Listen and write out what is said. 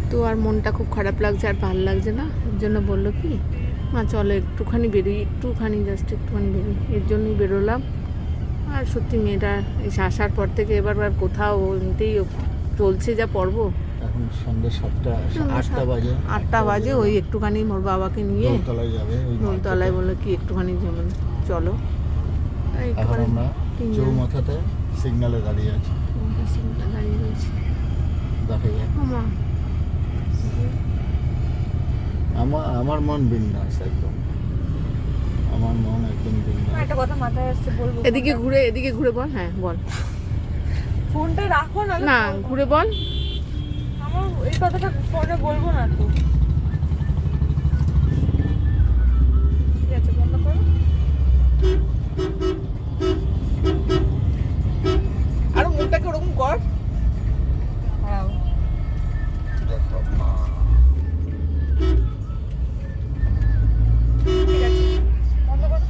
তো আর মনটা খুব খারাপ লাগছে, আর ভালো লাগছে না। এর জন্য বললো কি, মা চলো একটুখানি বেরোই, একটুখানি জাস্ট একটুখানি বেরোই। এর জন্যই বেরোলাম। আর সত্যি মেয়েটা এসে আসার পর থেকে এবার আর কোথাও এমনিতেই চলছে যা পর্ব। এখন সন্ধ্যে 8টা বাজে। 8টা বাজে, ওই একটুখানি মোর বাবাকে নিয়ে দোলতলায় যাবে। ওই দোলতলায় বললো কি একটুখানি যেমন চলো। এখন আমরা চৌমাথাতে সিগন্যালে দাঁড়িয়ে আছি। দাঁড়িয়ে রয়েছি। দেখা যায় আমার মন বিন্দাস একদম, আমার মন একদম বিন্দাস। একটা কথা মাথায় আসছে বলবো। এদিকে ঘুরে বল। হ্যাঁ বল। ফোনটা রাখো না। না ঘুরে বল। আমার এই কথাটা ফোনে বলবো না তো।